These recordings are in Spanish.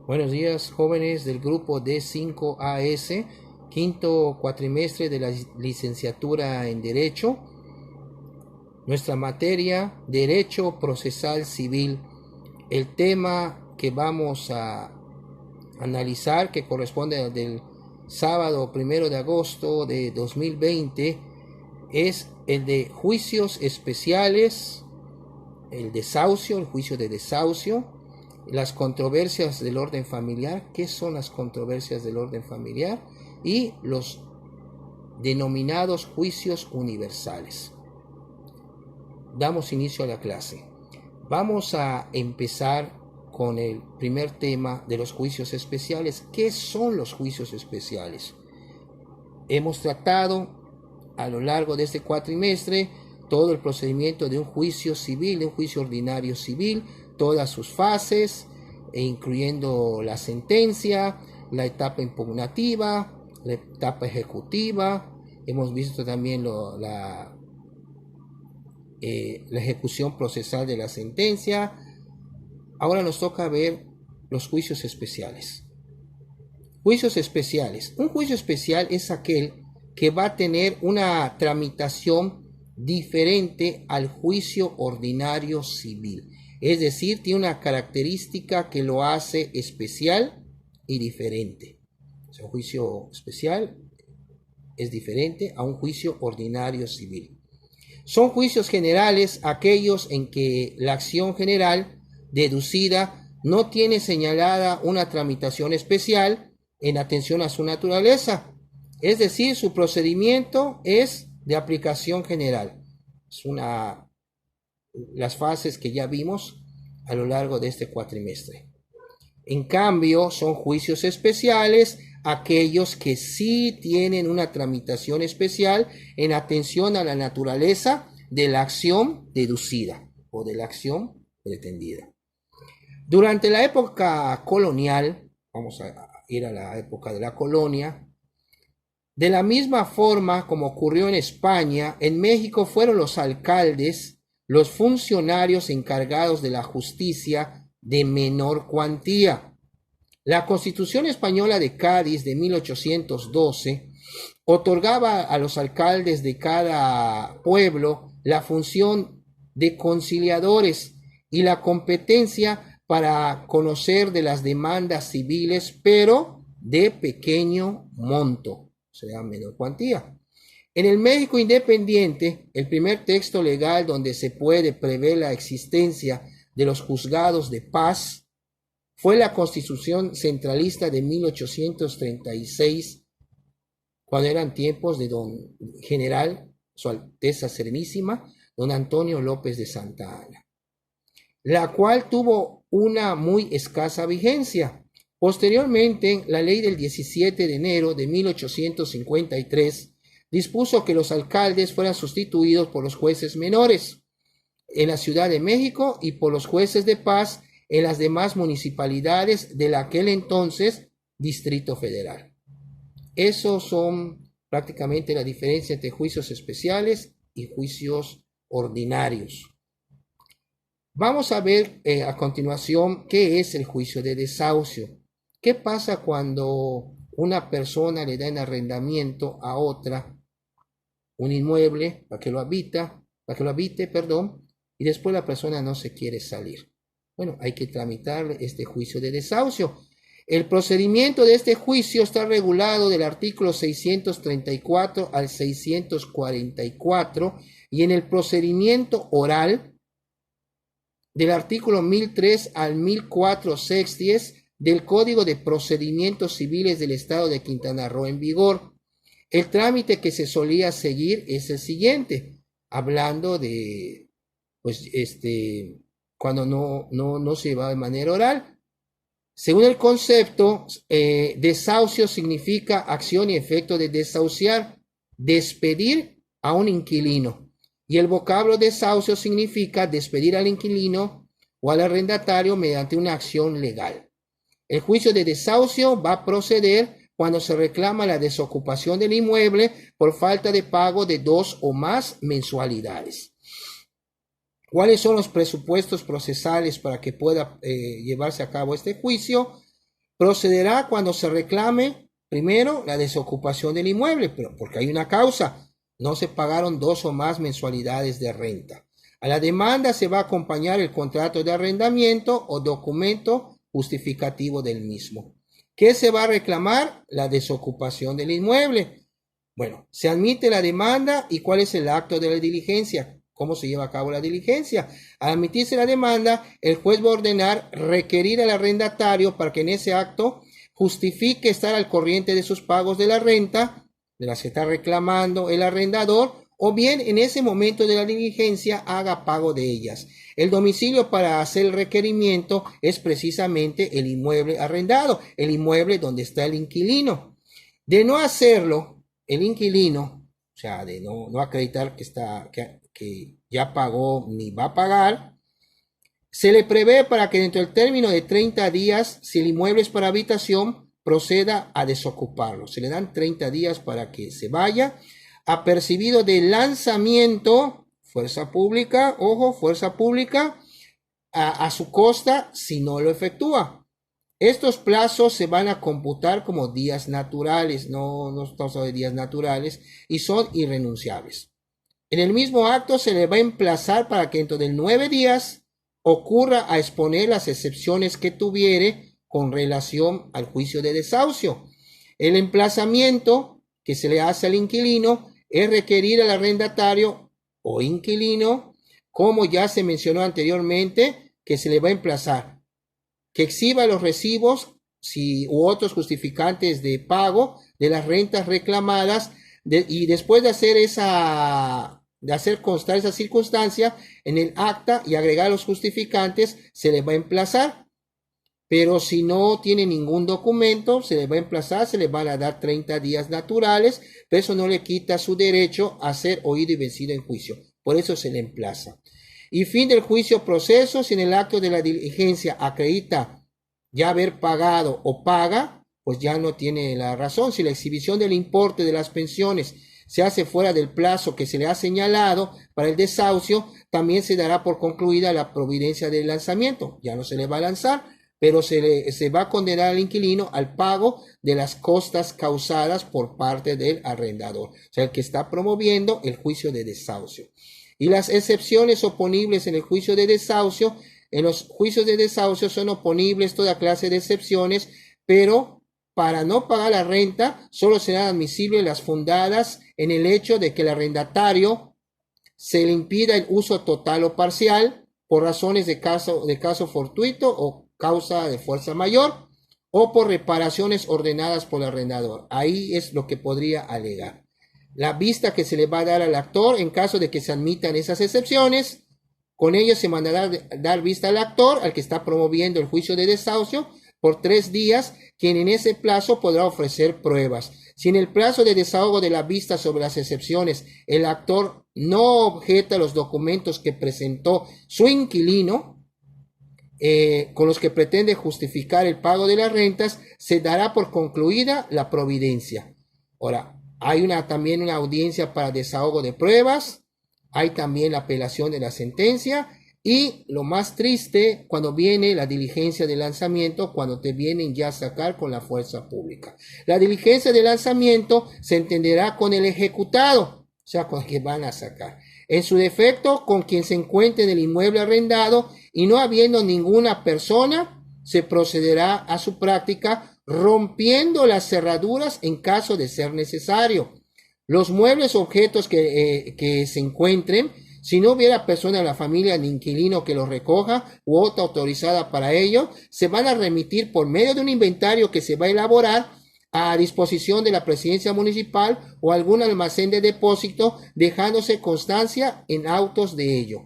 Buenos días, jóvenes del grupo D5AS, quinto cuatrimestre de la licenciatura en Derecho. Nuestra materia, Derecho Procesal Civil. El tema que vamos a analizar, que corresponde del sábado 1 de agosto de 2020, es el de juicios especiales, el desahucio, el juicio de desahucio, las controversias del orden familiar, qué son las controversias del orden familiar, y los denominados juicios universales. Damos inicio a la clase. Vamos a empezar con el primer tema de los juicios especiales. ¿Qué son los juicios especiales? Hemos tratado a lo largo de este cuatrimestre todo el procedimiento de un juicio civil, de un juicio ordinario civil, todas sus fases, incluyendo la sentencia, la etapa impugnativa, la etapa ejecutiva. Hemos visto también la ejecución procesal de la sentencia. Ahora nos toca ver los juicios especiales. Juicios especiales. Un juicio especial es aquel que va a tener una tramitación diferente al juicio ordinario civil. Es decir, tiene una característica que lo hace especial y diferente. O sea, un juicio especial es diferente a un juicio ordinario civil. Son juicios generales aquellos en que la acción general deducida no tiene señalada una tramitación especial en atención a su naturaleza. Es decir, su procedimiento es de aplicación general. Es las fases que ya vimos a lo largo de este cuatrimestre. En cambio, son juicios especiales aquellos que sí tienen una tramitación especial en atención a la naturaleza de la acción deducida o de la acción pretendida. Durante la época colonial, vamos a ir a la época de la colonia, de la misma forma como ocurrió en España, en México fueron los alcaldes los funcionarios encargados de la justicia de menor cuantía. La Constitución Española de Cádiz de 1812 otorgaba a los alcaldes de cada pueblo la función de conciliadores y la competencia para conocer de las demandas civiles, pero de pequeño monto, o sea, menor cuantía. En el México independiente, el primer texto legal donde se puede prever la existencia de los juzgados de paz fue la Constitución Centralista de 1836, cuando eran tiempos de don general, Su Alteza Serenísima, don Antonio López de Santa Anna, la cual tuvo una muy escasa vigencia. Posteriormente, la ley del 17 de enero de 1853 dispuso que los alcaldes fueran sustituidos por los jueces menores en la Ciudad de México y por los jueces de paz en las demás municipalidades de aquel entonces Distrito Federal. Esos son prácticamente la diferencia entre juicios especiales y juicios ordinarios. Vamos a ver a continuación qué es el juicio de desahucio. ¿Qué pasa cuando una persona le da en arrendamiento a otra un inmueble para que lo habite, y después la persona no se quiere salir? Bueno, hay que tramitar este juicio de desahucio. El procedimiento de este juicio está regulado del artículo 634 al 644 y en el procedimiento oral del artículo 1003 al 1004 sexties del Código de Procedimientos Civiles del Estado de Quintana Roo en vigor. El trámite que se solía seguir es el siguiente, hablando de, cuando no se llevaba de manera oral. Según el concepto, desahucio significa acción y efecto de desahuciar, despedir a un inquilino. Y el vocablo desahucio significa despedir al inquilino o al arrendatario mediante una acción legal. El juicio de desahucio va a proceder cuando se reclama la desocupación del inmueble por falta de pago de 2 o más mensualidades. ¿Cuáles son los presupuestos procesales para que pueda llevarse a cabo este juicio? procederá cuando se reclame, primero, la desocupación del inmueble, pero porque hay una causa, no se pagaron 2 o más mensualidades de renta. A la demanda se va a acompañar el contrato de arrendamiento o documento justificativo del mismo. ¿Qué se va a reclamar? La desocupación del inmueble. Bueno, se admite la demanda y ¿cuál es el acto de la diligencia? ¿Cómo se lleva a cabo la diligencia? Al admitirse la demanda, el juez va a ordenar requerir al arrendatario para que en ese acto justifique estar al corriente de sus pagos de la renta, de las que está reclamando el arrendador, o bien en ese momento de la diligencia haga pago de ellas. El domicilio para hacer el requerimiento es precisamente el inmueble arrendado, el inmueble donde está el inquilino. De no hacerlo, el inquilino, o sea, de no acreditar que ya pagó ni va a pagar, se le prevé para que dentro del término de 30 días, si el inmueble es para habitación, proceda a desocuparlo. Se le dan 30 días para que se vaya. Apercibido de lanzamiento, fuerza pública, ojo, fuerza pública, a su costa si no lo efectúa. Estos plazos se van a computar como días naturales, no estamos hablando de días naturales, y son irrenunciables. En el mismo acto se le va a emplazar para que dentro de 9 días ocurra a exponer las excepciones que tuviere con relación al juicio de desahucio. El emplazamiento que se le hace al inquilino es requerir al arrendatario o inquilino, como ya se mencionó anteriormente, que se le va a emplazar, que exhiba los recibos u otros justificantes de pago de las rentas reclamadas y después de hacer constar esa circunstancia en el acta y agregar los justificantes, se le va a emplazar. Pero si no tiene ningún documento, se le va a emplazar, se le van a dar 30 días naturales, pero eso no le quita su derecho a ser oído y vencido en juicio. Por eso se le emplaza. Y fin del juicio proceso, si en el acto de la diligencia acredita ya haber pagado o paga, pues ya no tiene la razón. Si la exhibición del importe de las pensiones se hace fuera del plazo que se le ha señalado para el desahucio, también se dará por concluida la providencia del lanzamiento. Ya no se le va a lanzar, pero se va a condenar al inquilino al pago de las costas causadas por parte del arrendador, o sea, el que está promoviendo el juicio de desahucio. Y las excepciones oponibles en el juicio de desahucio, en los juicios de desahucio son oponibles toda clase de excepciones, pero para no pagar la renta solo serán admisibles las fundadas en el hecho de que el arrendatario se le impida el uso total o parcial por razones de caso fortuito o causa de fuerza mayor o por reparaciones ordenadas por el arrendador. Ahí es lo que podría alegar. La vista que se le va a dar al actor en caso de que se admitan esas excepciones, con ello se mandará dar vista al actor, al que está promoviendo el juicio de desahucio, por 3 días, quien en ese plazo podrá ofrecer pruebas. Si en el plazo de desahogo de la vista sobre las excepciones el actor no objeta los documentos que presentó su inquilino, con los que pretende justificar el pago de las rentas, se dará por concluida la providencia. Ahora, hay también una audiencia para desahogo de pruebas, hay también la apelación de la sentencia y lo más triste, cuando viene la diligencia de lanzamiento, cuando te vienen ya a sacar con la fuerza pública. La diligencia de lanzamiento se entenderá con el ejecutado, o sea, con el que van a sacar. En su defecto, con quien se encuentre en el inmueble arrendado y no habiendo ninguna persona, se procederá a su práctica rompiendo las cerraduras en caso de ser necesario. Los muebles o objetos que se encuentren, si no hubiera persona de la familia ni inquilino que los recoja u otra autorizada para ello, se van a remitir por medio de un inventario que se va a elaborar a disposición de la presidencia municipal o algún almacén de depósito, dejándose constancia en autos de ello.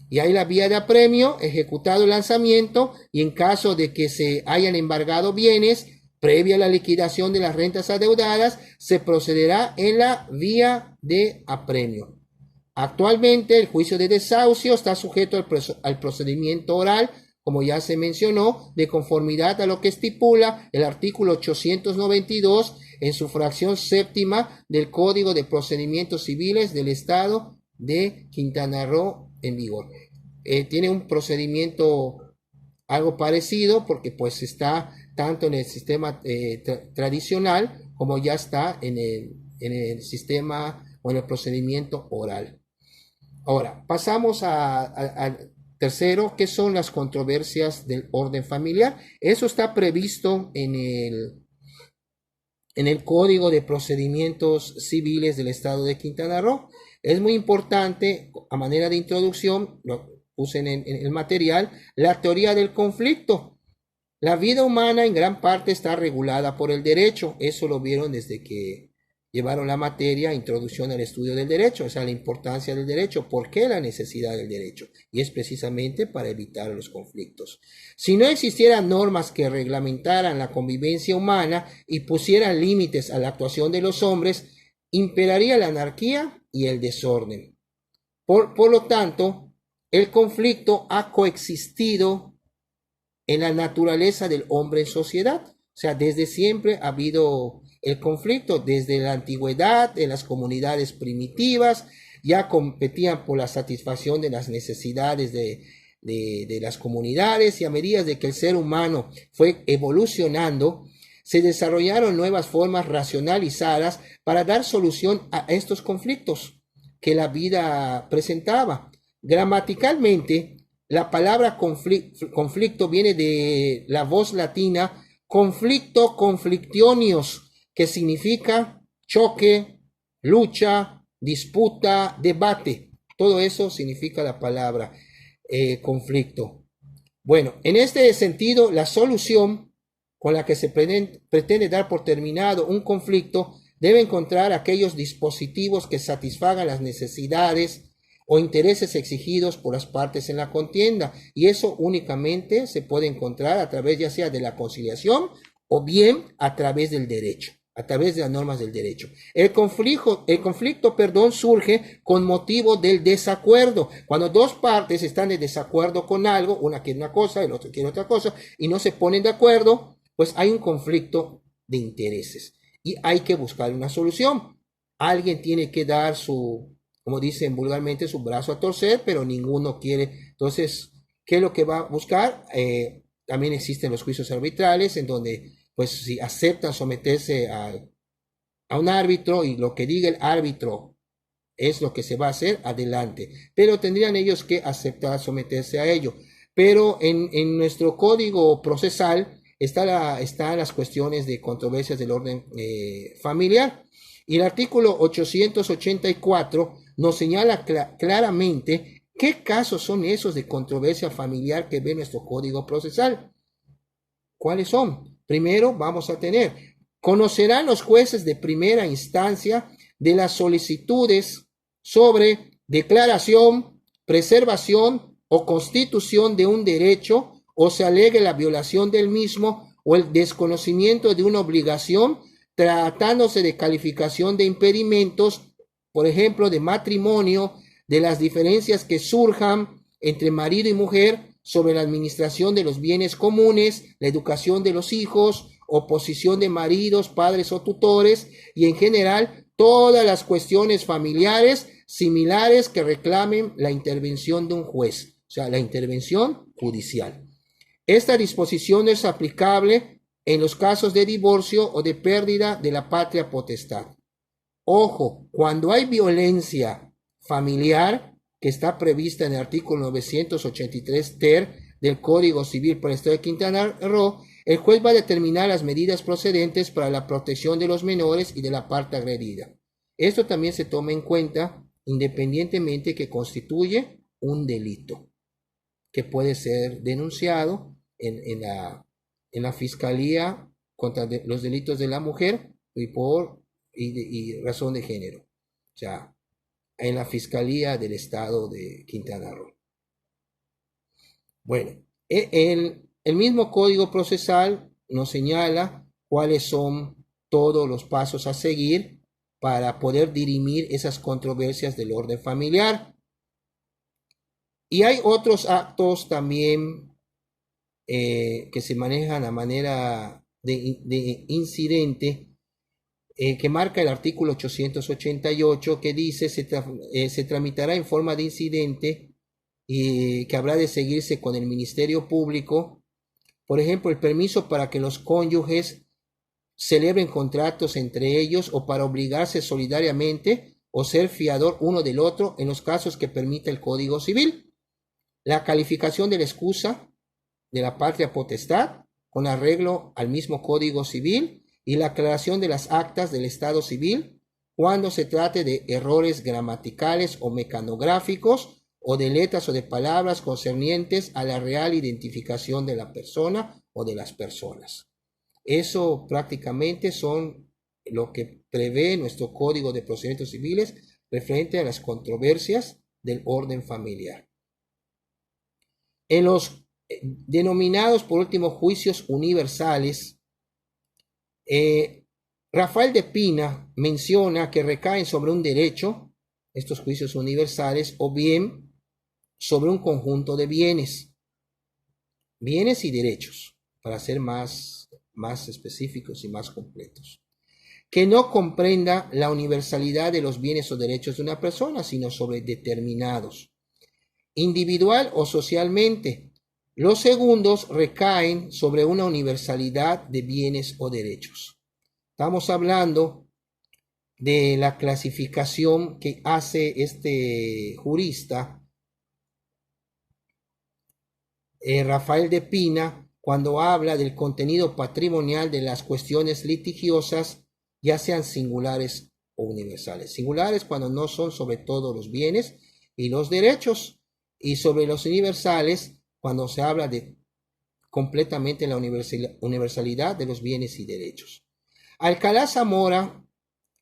Y hay la vía de apremio, ejecutado el lanzamiento, y en caso de que se hayan embargado bienes previa a la liquidación de las rentas adeudadas, se procederá en la vía de apremio. Actualmente el juicio de desahucio está sujeto al procedimiento oral, como ya se mencionó, de conformidad a lo que estipula el artículo 892 en su fracción séptima del Código de Procedimientos Civiles del Estado de Quintana Roo en vigor. Tiene un procedimiento algo parecido porque pues está tanto en el sistema tradicional como ya está en el sistema o en el procedimiento oral. Ahora, pasamos al tercero, ¿qué son las controversias del orden familiar? Eso está previsto en el Código de Procedimientos Civiles del Estado de Quintana Roo. Es muy importante, a manera de introducción, lo puse en el material, la teoría del conflicto. La vida humana en gran parte está regulada por el derecho. Eso lo vieron desde que llevaron la materia, introducción al estudio del derecho, o sea, la importancia del derecho. ¿Por qué la necesidad del derecho? Y es precisamente para evitar los conflictos. Si no existieran normas que reglamentaran la convivencia humana y pusieran límites a la actuación de los hombres, imperaría la anarquía y el desorden. Por lo tanto, el conflicto ha coexistido en la naturaleza del hombre en sociedad. O sea, desde siempre ha habido el conflicto, desde la antigüedad, en las comunidades primitivas, ya competían por la satisfacción de las necesidades de las comunidades, y a medida de que el ser humano fue evolucionando, se desarrollaron nuevas formas racionalizadas para dar solución a estos conflictos que la vida presentaba. Gramaticalmente, la palabra conflicto viene de la voz latina conflicto conflictionios, que significa choque, lucha, disputa, debate. Todo eso significa la palabra conflicto. Bueno, en este sentido, la solución con la que se pretende dar por terminado un conflicto debe encontrar aquellos dispositivos que satisfagan las necesidades o intereses exigidos por las partes en la contienda, y eso únicamente se puede encontrar a través ya sea de la conciliación o bien a través del derecho, a través de las normas del derecho. El conflicto, surge con motivo del desacuerdo. Cuando dos partes están de desacuerdo con algo, una quiere una cosa, el otro quiere otra cosa, y no se ponen de acuerdo, pues hay un conflicto de intereses y hay que buscar una solución. Alguien tiene que dar como dicen vulgarmente, su brazo a torcer, pero ninguno quiere. Entonces, ¿qué es lo que va a buscar? También existen los juicios arbitrales, en donde, pues, si aceptan someterse a un árbitro y lo que diga el árbitro es lo que se va a hacer, adelante. Pero tendrían ellos que aceptar someterse a ello. Pero en nuestro código procesal están las cuestiones de controversias del orden familiar. Y el artículo 884 nos señala claramente qué casos son esos de controversia familiar que ve nuestro código procesal. ¿Cuáles son? Primero vamos a tener, conocerán los jueces de primera instancia de las solicitudes sobre declaración, preservación o constitución de un derecho, o se alegue la violación del mismo o el desconocimiento de una obligación, tratándose de calificación de impedimentos, por ejemplo, de matrimonio, de las diferencias que surjan entre marido y mujer sobre la administración de los bienes comunes, la educación de los hijos, oposición de maridos, padres o tutores, y en general todas las cuestiones familiares similares que reclamen la intervención de un juez, o sea, la intervención judicial. Esta disposición es aplicable en los casos de divorcio o de pérdida de la patria potestad. Ojo, cuando hay violencia familiar, que está prevista en el artículo 983 ter del Código Civil para el Estado de Quintana Roo, el juez va a determinar las medidas procedentes para la protección de los menores y de la parte agredida. Esto también se toma en cuenta independientemente que constituye un delito que puede ser denunciado en la Fiscalía contra los delitos de la mujer y razón de género, o sea, en la Fiscalía del Estado de Quintana Roo. Bueno, el mismo Código Procesal nos señala cuáles son todos los pasos a seguir para poder dirimir esas controversias del orden familiar. Y hay otros actos también que se manejan a manera de incidente, que marca el artículo 888, que dice se tramitará en forma de incidente y que habrá de seguirse con el Ministerio Público Por ejemplo, el permiso para que los cónyuges celebren contratos entre ellos o para obligarse solidariamente o ser fiador uno del otro en los casos que permite el Código Civil. La calificación de la excusa de la patria potestad con arreglo al mismo Código Civil y la aclaración de las actas del Estado Civil cuando se trate de errores gramaticales o mecanográficos o de letras o de palabras concernientes a la real identificación de la persona o de las personas. Eso prácticamente son lo que prevé nuestro Código de Procedimientos Civiles referente a las controversias del orden familiar. En los denominados, por último, juicios universales, Rafael de Pina menciona que recaen sobre un derecho, estos juicios universales, o bien sobre un conjunto de bienes y derechos, para ser más específicos y más completos, que no comprenda la universalidad de los bienes o derechos de una persona, sino sobre determinados, individual o socialmente. Los segundos recaen sobre una universalidad de bienes o derechos. Estamos hablando de la clasificación que hace este jurista, Rafael de Pina, cuando habla del contenido patrimonial de las cuestiones litigiosas, ya sean singulares o universales. Singulares cuando no son sobre todo los bienes y los derechos, y sobre los universales cuando se habla de completamente la universalidad de los bienes y derechos. Alcalá Zamora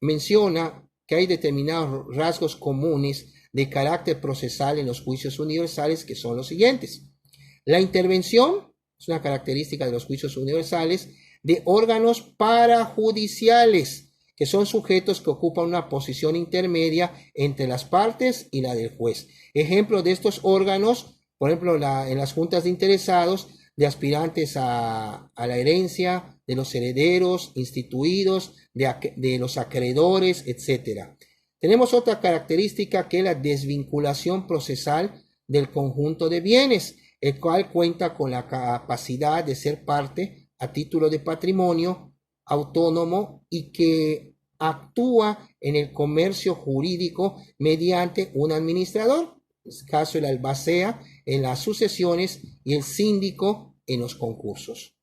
menciona que hay determinados rasgos comunes de carácter procesal en los juicios universales, que son los siguientes. La intervención es una característica de los juicios universales de órganos parajudiciales, que son sujetos que ocupan una posición intermedia entre las partes y la del juez. Ejemplo de estos órganos, por ejemplo, en las juntas de interesados, de aspirantes a la herencia, de los herederos instituidos, de los acreedores, etc. Tenemos otra característica que es la desvinculación procesal del conjunto de bienes, el cual cuenta con la capacidad de ser parte a título de patrimonio autónomo y que actúa en el comercio jurídico mediante un administrador, en este caso el albacea en las sucesiones y el síndico en los concursos.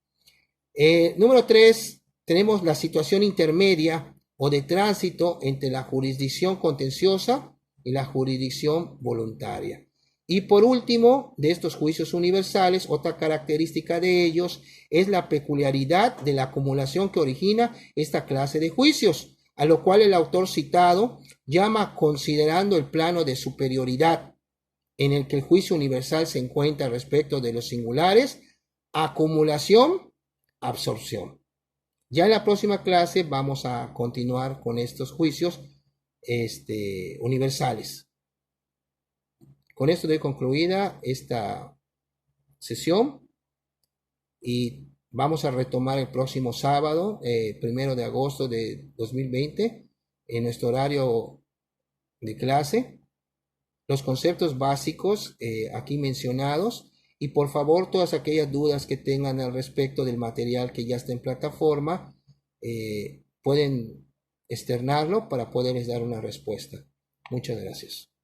Número 3, tenemos la situación intermedia o de tránsito entre la jurisdicción contenciosa y la jurisdicción voluntaria. Y por último, de estos juicios universales, otra característica de ellos es la peculiaridad de la acumulación que origina esta clase de juicios, a lo cual el autor citado llama considerando el plano de superioridad en el que el juicio universal se encuentra respecto de los singulares, acumulación, absorción. Ya en la próxima clase vamos a continuar con estos juicios universales. Con esto doy concluida esta sesión y vamos a retomar el próximo sábado, 1 de agosto de 2020, en nuestro horario de clase, los conceptos básicos aquí mencionados, y por favor todas aquellas dudas que tengan al respecto del material que ya está en plataforma, pueden externarlo para poderles dar una respuesta. Muchas gracias.